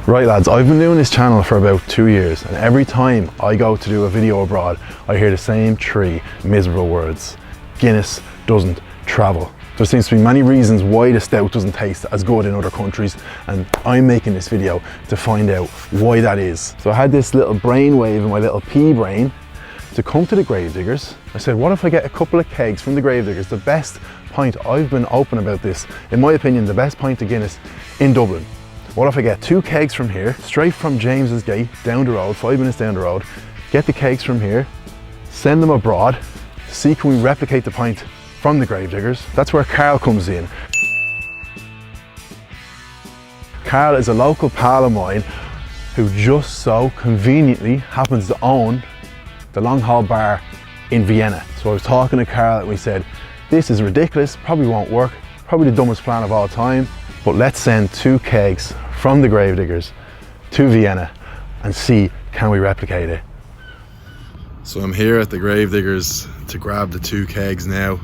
Right lads, I've been doing this channel for about 2 years, and every time I go to do a video abroad, I hear the same three miserable words. Guinness doesn't travel. There seems to be many reasons why the stout doesn't taste as good in other countries, and I'm making this video to find out why that is. So I had this little brainwave in my little pea brain to come to the Gravediggers. I said, what if I get a couple of kegs from the Gravediggers, the best pint, I've been open about this, in my opinion, the best pint of Guinness in Dublin. What if I get 2 kegs from here, straight from James's Gate, down the road, 5 minutes down the road, get the kegs from here, send them abroad, see can we replicate the pint from the Gravediggers. That's where Carl comes in. Carl is a local pal of mine who just so conveniently happens to own the Long Haul Bar in Vienna. So I was talking to Carl and we said, this is ridiculous, probably won't work, probably the dumbest plan of all time, but let's send 2 kegs from the Gravediggers to Vienna and see can we replicate it. So I'm here at the Gravediggers to grab the 2 kegs now.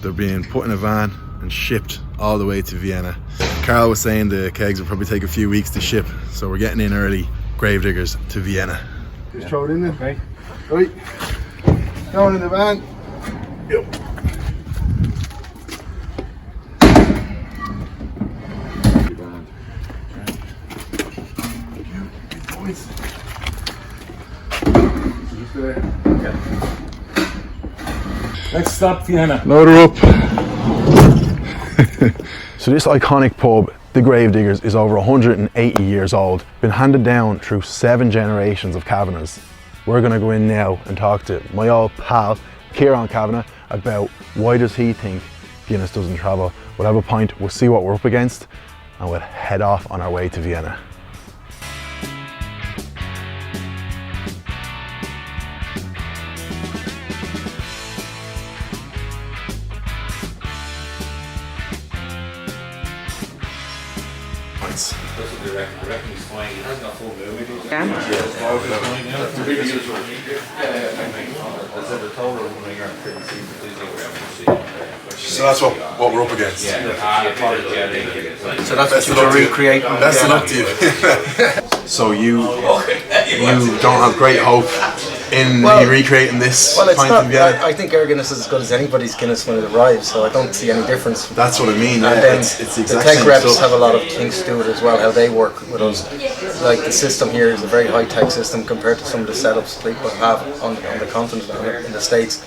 They're being put in a van and shipped all the way to Vienna. Carl was saying the kegs will probably take a few weeks to ship, so we're getting in early. Gravediggers to Vienna. Just throw it in there. Okay. Right. Throw it in the van. Yep. Let's stop Vienna. Load her up. So this iconic pub, the Gravediggers, is over 180 years old. Been handed down through 7 generations of Kavanaghs. We're gonna go in now and talk to my old pal, Kieran Kavanagh, about why does he think Guinness doesn't travel. We'll have a pint, we'll see what we're up against, and we'll head off on our way to Vienna. So that's what we're up against. So that's what you're recreating. Best of luck to you. So you don't have great hope in recreating this Well, it's pint not. of Vienna? I think our Guinness is as good as anybody's Guinness when it arrives, so I don't see any difference. That's what I mean. And Yeah, then it's the the exact tech same reps stuff. have a lot of things to do with it as well, how they work with us. Like the system here is a very high-tech system compared to some of the setups people have on the continent and in the States.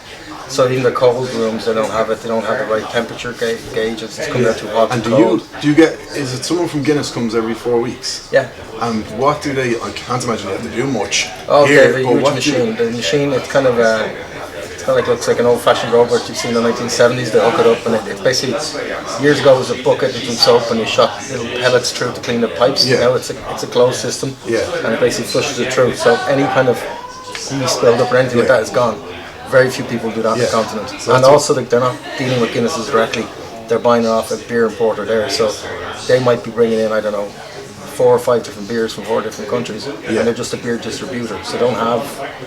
So even the cold rooms, they don't have it. They don't have the right temperature gauges. It's coming out too hot. And too cold. do you get, is it someone from Guinness comes every 4 weeks? Yeah. And what do they, I can't imagine they have to do much Oh, here, they have a but huge what machine. The machine, it's kind of like looks like an old-fashioned robot you've seen in the 1970s. They hook it up, and it's basically, years ago it was a bucket with some soap, and you shot little pellets through to clean the pipes. Yeah. Now it's a closed system, Yeah. and it basically flushes it through. So any kind of yeast build-up or anything like that is gone. Very few people do that on the continent. So And also they're not dealing with Guinnesses directly. They're buying it off a beer importer there. So they might be bringing in, I don't know, 4 or 5 different beers from 4 different countries. And they're just a beer distributor. So they don't have...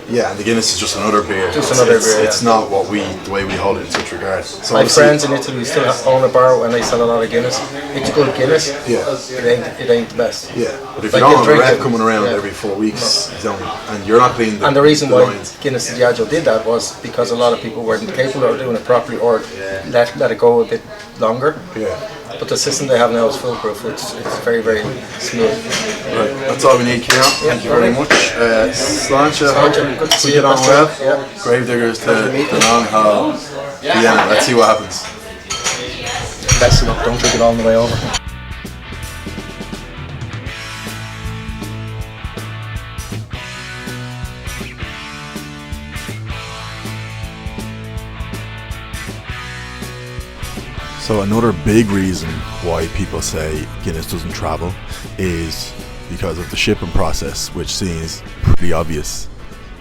Yeah, and the Guinness is just another beer. Just another beer, It's not what the way we hold it in such regard. So My obviously- friends in Italy still own a bar and they sell a lot of Guinness. It's good Guinness. Yeah. It ain't the best. Yeah, but if Like you don't you have a drink rep it, coming around yeah. every 4 weeks, you don't, and you're not cleaning And the reason why lines. Guinness Diageo did that was because a lot of people weren't capable of doing it properly or let it go a bit longer. Yeah. But the system they have now is foolproof. It's very, very smooth. Right, that's all we need, Kieran. Thank you very much. Sláinte, Sláinte, good to see you. get on well. Yeah. Gravediggers to the Long Haul Vienna. Let's see what happens. Best of luck. Don't drink it all the way over. So another big reason why people say Guinness doesn't travel is because of the shipping process, which seems pretty obvious.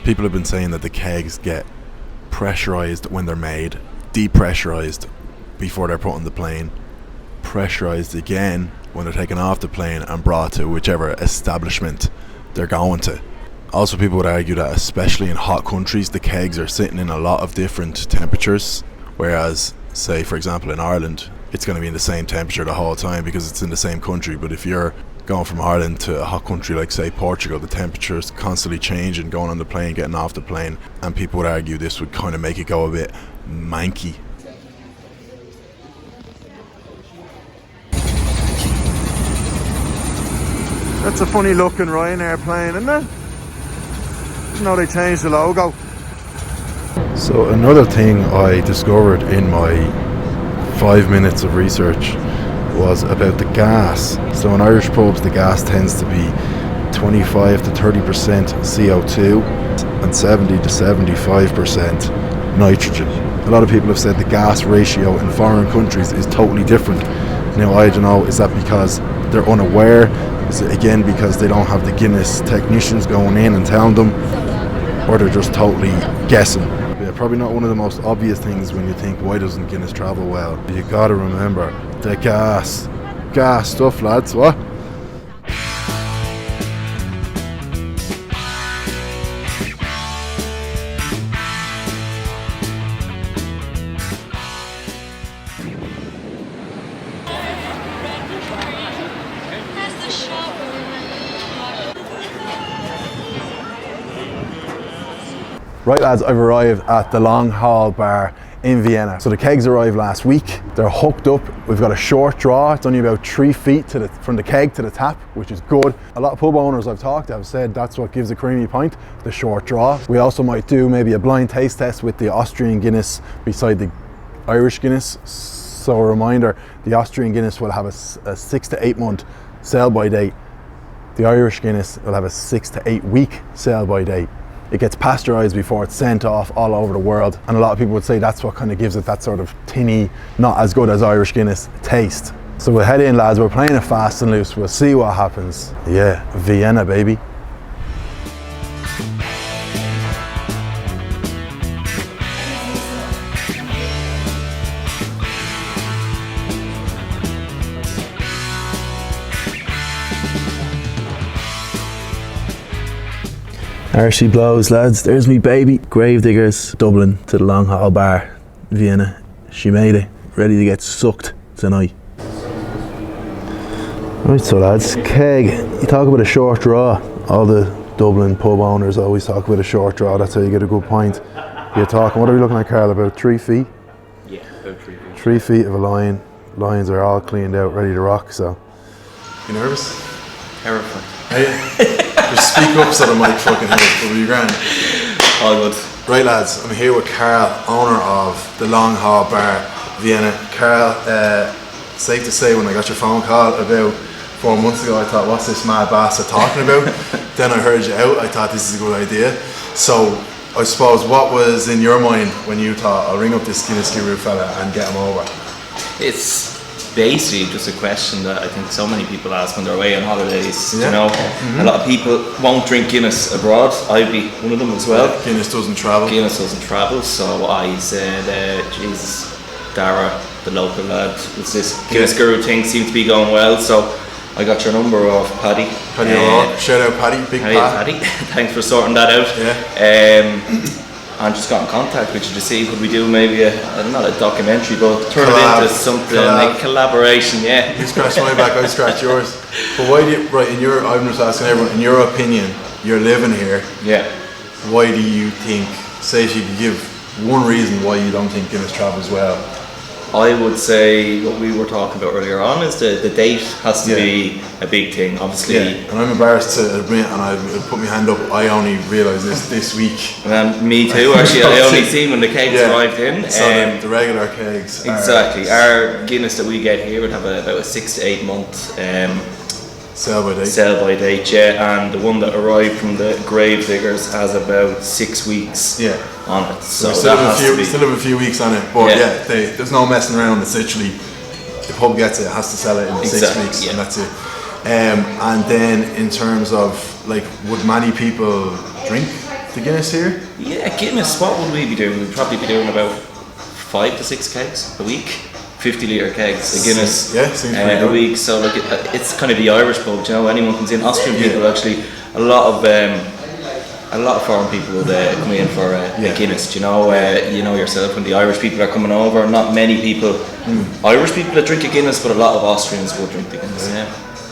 People have been saying that the kegs get pressurized when they're made, depressurized before they're put on the plane, pressurized again when they're taken off the plane and brought to whichever establishment they're going to. Also, people would argue that especially in hot countries, the kegs are sitting in a lot of different temperatures, whereas say for example in Ireland it's going to be in the same temperature the whole time because it's in the same country. But if you're going from Ireland to a hot country like, say, Portugal, the temperature's constantly changing, going on the plane, getting off the plane, and people would argue this would kind of make it go a bit manky. That's a funny looking Ryanair plane, isn't it? Didn't know they changed the logo. So another thing I discovered in my 5 minutes of research was about the gas. So in Irish pubs the gas tends to be 25 to 30% CO2 and 70 to 75% nitrogen. A lot of people have said the gas ratio in foreign countries is totally different. Now I don't know, is that because they're unaware? Is it again because they don't have the Guinness technicians going in and telling them? Or they're just totally guessing? Yeah, probably not one of the most obvious things when you think, why doesn't Guinness travel well? You gotta remember the gas. Gas stuff, lads, what? Right lads, I've arrived at the Long Haul Bar in Vienna. So the kegs arrived last week. They're hooked up. We've got a short draw. It's only about 3 feet from the keg to the tap, which is good. A lot of pub owners I've talked to have said that's what gives a creamy pint, the short draw. We also might do maybe a blind taste test with the Austrian Guinness beside the Irish Guinness. So a reminder, the Austrian Guinness will have a 6 to 8 month sell by date. The Irish Guinness will have a 6 to 8 week sell by date. It gets pasteurized before it's sent off all over the world, and a lot of people would say that's what kind of gives it that sort of tinny, not as good as Irish Guinness taste. So we'll head in lads, we're playing it fast and loose, we'll see what happens. Yeah, Vienna baby. There she blows lads, there's me baby. Gravediggers, Dublin to the Long Haul Bar, Vienna. She made it, ready to get sucked tonight. Right so lads, keg, you talk about a short draw. All the Dublin pub owners always talk about a short draw, that's how you get a good pint. You're talking, what are we looking at Carl, about 3 feet? Yeah, about 3 feet. 3 feet of a line. Lines are all cleaned out, ready to rock, so. You nervous? Terrifying. Hey. Just speak up so the mic fucking help, it'll be grand. All good. Right lads, I'm here with Carl, owner of the Long Haul Bar, Vienna. Carl, safe to say when I got your phone call about 4 months ago, I thought, what's this mad bastard talking about? Then I heard you out, I thought this is a good idea. So, I suppose, what was in your mind when you thought, I'll ring up this Guinness Guru fella and get him over? It's basically just a question that I think so many people ask when they're away on holidays. Yeah. You know, a lot of people won't drink Guinness abroad. I'd be one of them as well. Yeah, Guinness doesn't travel. Guinness doesn't travel, so I said, Jesus, Dara, the local lad, it's this Guinness Guru thing seemed to be going well, so I got your number off Paddy. Paddy O'Rourke, shout out Paddy, big Paddy. Thanks for sorting that out. Yeah. And just got in contact with you to see could we do maybe not a documentary, but turn it into something like collaboration. Yeah. You scratch my back, I scratch yours. But why do you? Right, I'm just asking everyone. In your opinion, you're living here. Yeah. Why do you think? Say, if you could give one reason why you don't think Guinness travels well. I would say what we were talking about earlier on is the date has to be a big thing, obviously. Yeah, and I'm embarrassed to admit, and I put my hand up, I only realised this week. And me too, actually. I only seen when the kegs arrived in. So the regular kegs. Exactly. Our Guinness that we get here would have about a 6 to 8 month sell by date. Sell by date, yeah. And the one that arrived from the Gravediggers has about 6 weeks on it. So we still have a few weeks on it, but there's no messing around. It's literally, the pub gets it, has to sell it in 6 weeks, and that's it. And then in terms of, like, would many people drink the Guinness here? Yeah, Guinness, what would we be doing? We'd probably be doing about 5 to 6 kegs a week. 50-litre kegs of Guinness a week, so like it's kind of the Irish pub, you know, anyone comes in. Austrian people actually, a lot of foreign people would come in for a Guinness, you know yourself, when the Irish people are coming over, not many people, Irish people that drink a Guinness, but a lot of Austrians would drink the Guinness,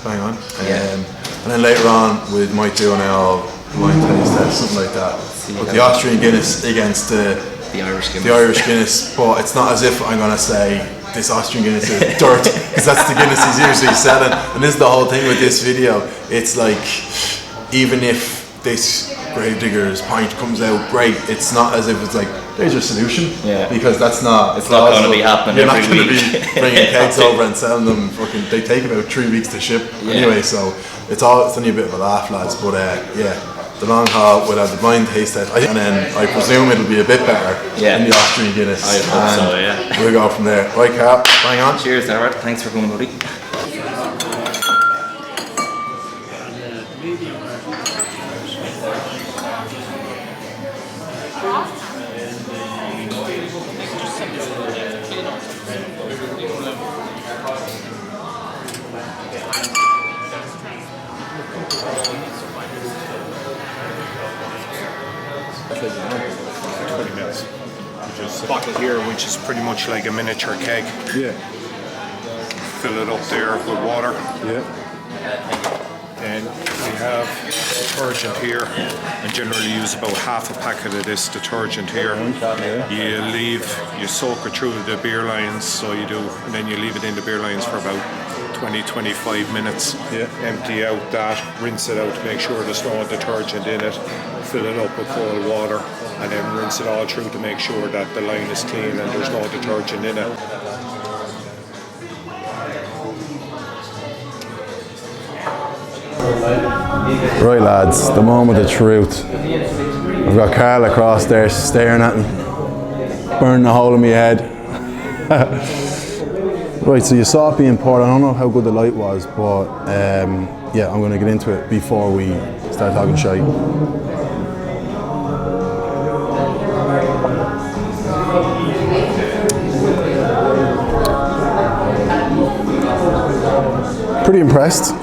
bang on. Yeah. And then later on we might do an ale blind taste test, something like that. But the Austrian Guinness against the Irish Guinness. The Irish Guinness, but it's not as if I'm gonna say this Austrian Guinness is dirt, because that's the Guinness he's usually selling. And this is the whole thing with this video. It's like, even if this Gravediggers pint comes out great, it's not as if it's like, there's your solution. Yeah. Because that's not. It's not going to be happening You're every not going to week. be bringing kegs over and selling them. Fucking, they take about 3 weeks to ship. Yeah. Anyway, so it's only a bit of a laugh, lads. But yeah, the long haul, we'll have the blind taste test, and then I presume it'll be a bit better than the Austrian Guinness. I hope so, yeah. We'll go from there. Right, Carl, bang on. Cheers, Darrell. Thanks for coming, buddy. Bottle here, which is pretty much like a miniature keg. Yeah. Fill it up there with water. Yeah. And we have detergent here, and generally use about half a packet of this detergent here. You soak it through the beer lines, so you do, and then you leave it in the beer lines for about 20-25 minutes. Yeah. Empty out that, rinse it out to make sure there's no detergent in it, fill it up with cold water, and then rinse it all through to make sure that the line is clean and there's no detergent in it. Right, lads, the moment of truth. I've got Carl across there staring at me, burning a hole in my head. Right, so you saw it being poured. I don't know how good the light was, but yeah, I'm going to get into it before we start talking shite. Pretty impressed.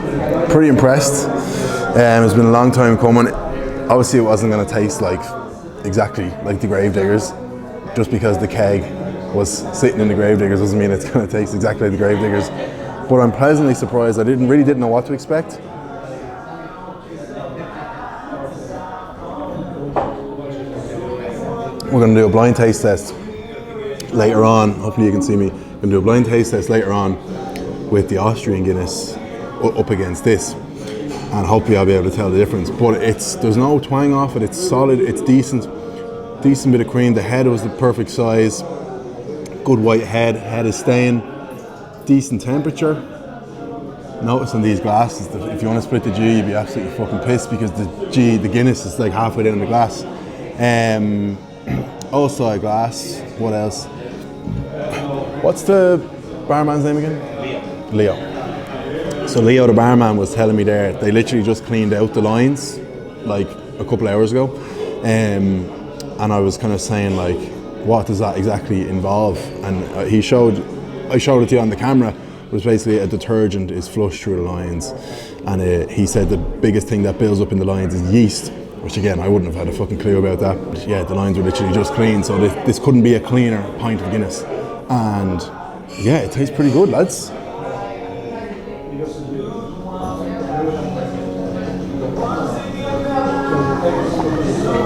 It's been a long time coming. Obviously it wasn't going to taste like exactly like the Gravediggers. Just because the keg was sitting in the Gravediggers doesn't mean it's going to taste exactly like the Gravediggers. But I'm pleasantly surprised. I really didn't know what to expect. We're going to do a blind taste test later on. Hopefully you can see me. We're going to do a blind taste test later on with the Austrian Guinness up against this, and hopefully I'll be able to tell the difference. But there's no twang off it. It's solid. It's decent bit of cream. The head was the perfect size. Good white head. Head is staying. Decent temperature. Noticing these glasses, if you want to split the G, you'd be absolutely fucking pissed, because the Guinness is like halfway down the glass. Also a glass. What else? What's the barman's name again? Leo. So Leo, the barman, was telling me there, they literally just cleaned out the lines like a couple hours ago. And I was kind of saying, like, what does that exactly involve? And I showed it to you on the camera. It was basically a detergent is flushed through the lines. And he said the biggest thing that builds up in the lines is yeast, which again, I wouldn't have had a fucking clue about that. But yeah, the lines were literally just clean. So this couldn't be a cleaner pint of Guinness. And yeah, it tastes pretty good, lads.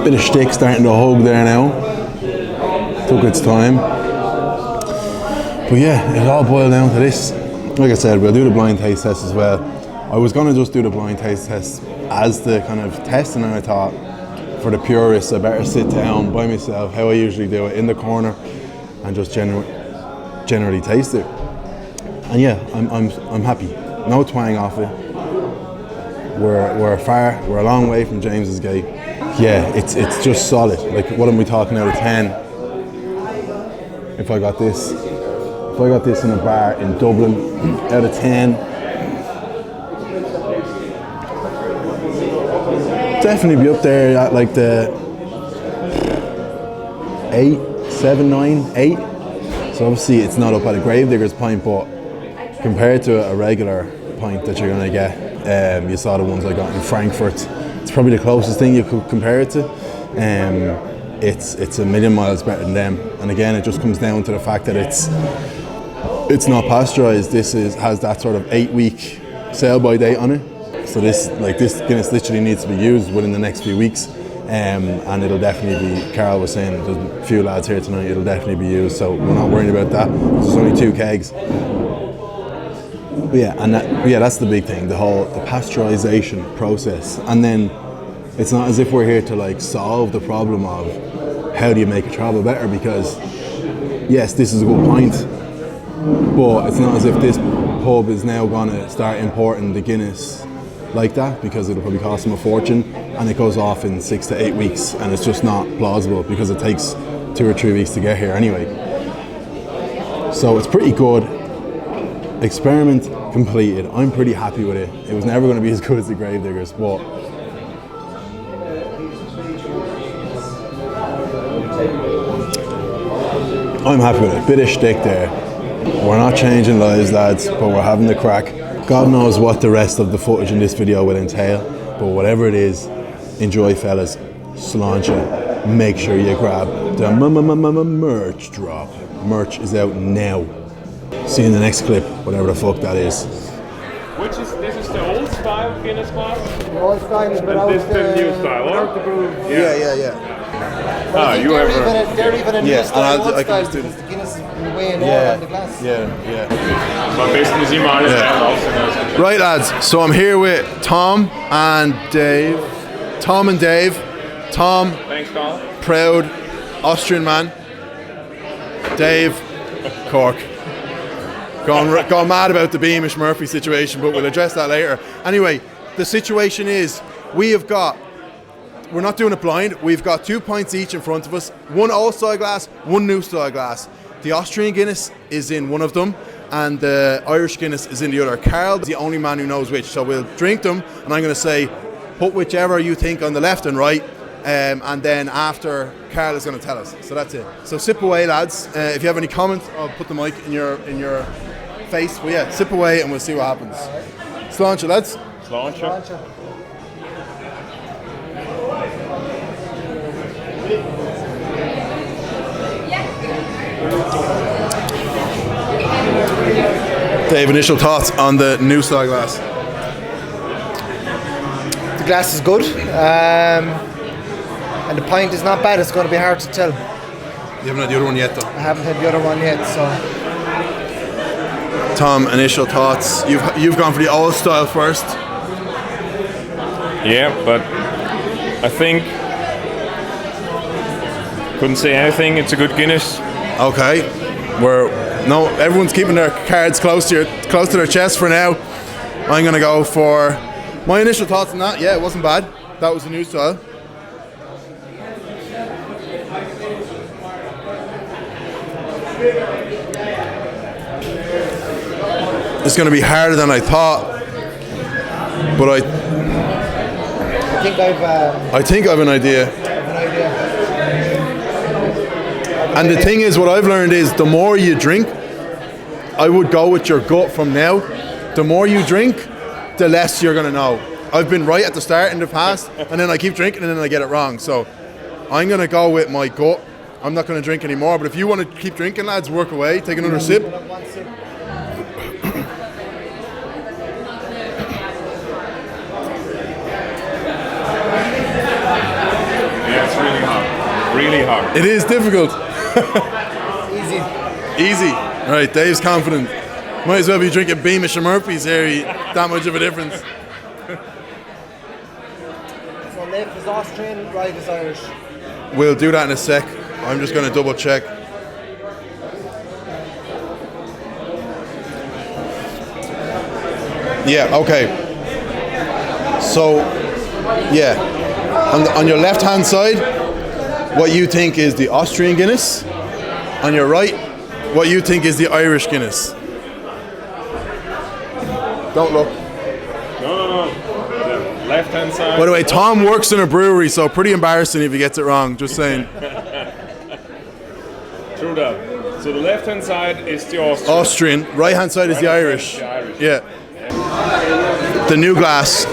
Bit of shtick starting to hug there now. Took its time. But yeah, it all boiled down to this. Like I said, we'll do the blind taste test as well. I was going to just do the blind taste test as the kind of test, and then I thought, for the purists, I better sit down by myself, how I usually do it, in the corner, and just generally taste it. And yeah, I'm happy. No twang off it. We're a long way from James's Gate. Yeah, it's just solid. Like, what am we talking out of 10? If I got this in a bar in Dublin, out of 10, definitely be up there at like the 8, 7, 9, 8. So obviously it's not up at a Gravedigger's pint, but compared to a regular pint that you're gonna get, you saw the ones I got in Frankfurt. It's probably the closest thing you could compare it to. It's a million miles better than them. And again, it just comes down to the fact that it's not pasteurized. This has that sort of 8-week sell-by date on it. So this Guinness literally needs to be used within the next few weeks. And it'll definitely be, Carl was saying, there's a few lads here tonight, it'll definitely be used, so we're not worried about that. There's only 2 kegs. But yeah, that's the big thing, the pasteurization process. And then it's not as if we're here to like solve the problem of how do you make a travel better, because yes, this is a good point, but it's not as if this pub is now going to start importing the Guinness like that, because it'll probably cost them a fortune, and it goes off in 6 to 8 weeks, and it's just not plausible because it takes 2 or 3 weeks to get here anyway. So it's pretty good. Experiment completed. I'm pretty happy with it. It was never going to be as good as the Gravediggers, but I'm happy with it. Bit of shtick there. We're not changing lives, lads, but we're having the crack. God knows what the rest of the footage in this video will entail, but whatever it is, enjoy, fellas. Sláinte. Make sure you grab the merch drop. Merch is out now. See you in the next clip, whatever the fuck that is. This is the old style Guinness glass? The old style is without this is the new style, without the brew. Yeah. Ah, you they're ever... they're even a new Yeah, style, and old I can style, just do because this. the Guinness is way in all on the glass. Yeah. So bist Sie mal Right, lads, so I'm here with Tom and Dave. Tom, Thanks, Carl. proud Austrian man. Dave, Cork. Gone mad about the Beamish Murphy situation, but we'll address that later. Anyway, the situation is we're not doing it blind. We've got 2 pints each in front of us. 1 old style glass, 1 new style glass. The Austrian Guinness is in one of them, and the Irish Guinness is in the other. Carl's the only man who knows which, so we'll drink them, and I'm going to say, put whichever you think on the left and right, and then after, Carl is going to tell us. So that's it. So sip away, lads. If you have any comments, I'll put the mic in your face. But yeah, sip away, and we'll see what happens. Sláinte, lads. Launcher. Dave, initial thoughts on the new style glass? The glass is good, and the pint is not bad. It's going to be hard to tell. You haven't had the other one yet, though. I haven't had the other one yet, so. Tom, initial thoughts. You've gone for the old style first. Yeah, but I think... Couldn't say anything. It's a good Guinness. Okay. Everyone's keeping their cards close to their chest for now. I'm gonna go for my initial thoughts on that. Yeah, it wasn't bad. That was the new style. It's gonna be harder than I thought, but I think I've an idea. And the thing is, what I've learned is the more you drink, I would go with your gut from now. The more you drink, the less you're going to know. I've been right at the start in the past, and then I keep drinking and then I get it wrong. So I'm going to go with my gut. I'm not going to drink anymore, but if you want to keep drinking, lads, work away. Take another sip. Yeah, it's really hard. Really hard. It is difficult. Easy. Right, Dave's confident. Might as well be drinking Beamish and Murphy's here. That much of a difference. So left is Austrian, right is Irish. We'll do that in a sec. I'm just going to double check. Yeah, okay. So, yeah. On your left hand side, what you think is the Austrian Guinness. On your right, what you think is the Irish Guinness. Don't look. No. The left-hand side. By the way, Tom works in a brewery, so pretty embarrassing if he gets it wrong. Just saying. True that. So the left-hand side is the Austrian. Austrian. Right hand side is the Irish. The Irish. Yeah. The new glass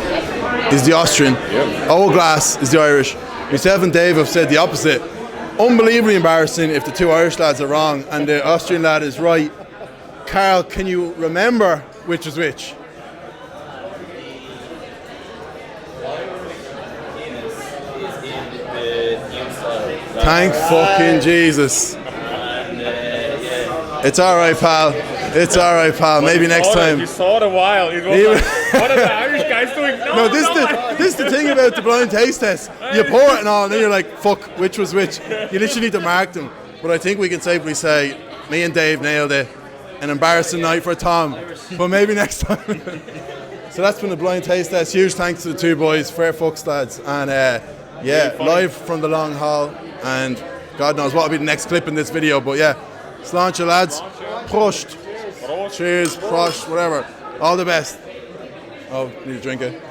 is the Austrian. Yep. Old glass is the Irish. Myself and Dave have said the opposite. Unbelievably embarrassing if the 2 Irish lads are wrong and the Austrian lad is right. Carl, can you remember which is which? Thank fucking Jesus. It's alright, pal. It's alright, pal. Maybe next time. You saw it a while. It was like, what are the Irish guys doing? No, this is the thing about the blind taste test. You pour it and all, and then you're like, fuck, which was which. You literally need to mark them. But I think we can safely say, me and Dave nailed it. An embarrassing night for Tom, but maybe next time. So that's been the blind taste test. Huge thanks to the two boys, fair fucks lads, and yeah, live from the long haul. And God knows what will be the next clip in this video, but yeah, sláinte lads, prost, cheers, prost, whatever, all the best. Oh, need a drink it.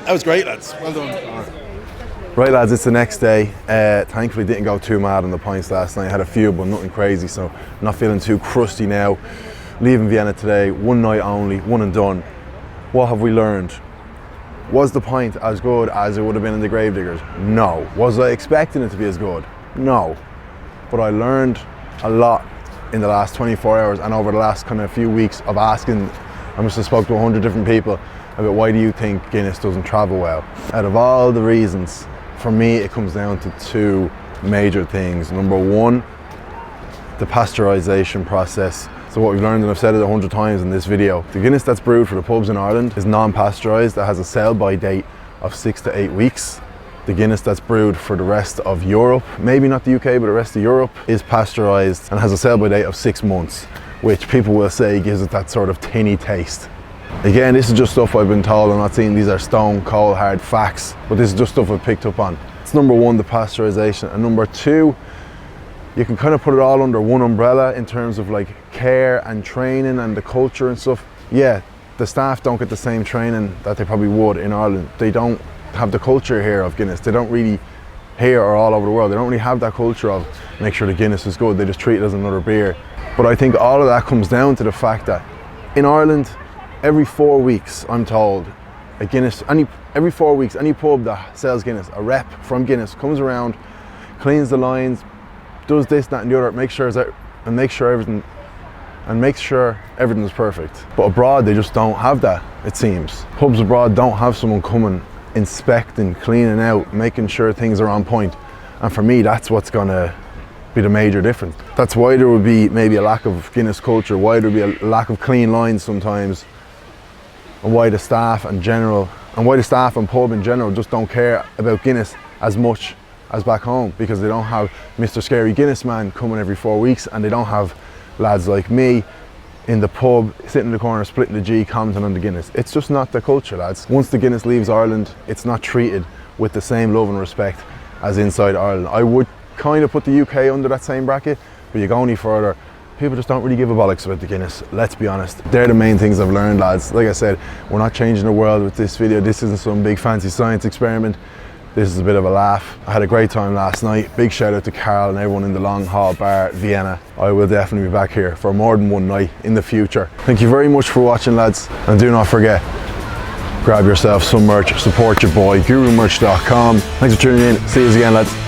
That was great, lads. Well done. Right, lads, it's the next day. Thankfully didn't go too mad on the pints last night. Had a few, but nothing crazy, so not feeling too crusty now. Leaving Vienna today, one night only, one and done. What have we learned? Was the pint as good as it would have been in the Gravediggers? No. Was I expecting it to be as good? No. But I learned a lot in the last 24 hours and over the last kind of few weeks of asking. I must have spoke to 100 different people about why do you think Guinness doesn't travel well. Out of all the reasons, for me, it comes down to two major things. Number one, the pasteurisation process. So what we've learned, and I've said it 100 times in this video, the Guinness that's brewed for the pubs in Ireland is non-pasteurised. That has a sell-by date of 6 to 8 weeks. The Guinness that's brewed for the rest of Europe, maybe not the UK, but the rest of Europe, is pasteurised and has a sell-by date of 6 months, which people will say gives it that sort of tinny taste. Again, this is just stuff I've been told. I'm not saying these are stone cold hard facts, but this is just stuff I've picked up on. It's number one, the pasteurisation, and number two, you can kind of put it all under one umbrella in terms of like care and training and the culture and stuff. Yeah, the staff don't get the same training that they probably would in Ireland. They don't have the culture here of Guinness. They don't really, here or all over the world, they don't really have that culture of make sure the Guinness is good. They just treat it as another beer. But I think all of that comes down to the fact that in Ireland, every 4 weeks, I'm told, a Guinness, every 4 weeks, any pub that sells Guinness, a rep from Guinness comes around, cleans the lines, does this, that and the other, makes sure everything's perfect. But abroad, they just don't have that, it seems. Pubs abroad don't have someone coming, inspecting, cleaning out, making sure things are on point. And for me, that's what's gonna be the major difference. That's why there would be maybe a lack of Guinness culture, why there would be a lack of clean lines sometimes, and why the staff and pub in general just don't care about Guinness as much as back home, because they don't have Mr. Scary Guinness Man coming every 4 weeks, and they don't have lads like me in the pub sitting in the corner splitting the G commenting on the Guinness. It's just not the culture, lads. Once the Guinness leaves Ireland, it's not treated with the same love and respect as inside Ireland. I would kind of put the UK under that same bracket, but you go any further, people just don't really give a bollocks about the Guinness, let's be honest. They're the main things I've learned, lads. Like I said, we're not changing the world with this video. This isn't some big fancy science experiment. This is a bit of a laugh. I had a great time last night. Big shout out to Carl and everyone in the Long Haul Bar at Vienna. I will definitely be back here for more than one night in the future. Thank you very much for watching, lads. And do not forget, grab yourself some merch, support your boy, gurumerch.com. Thanks for tuning in. See you again, lads.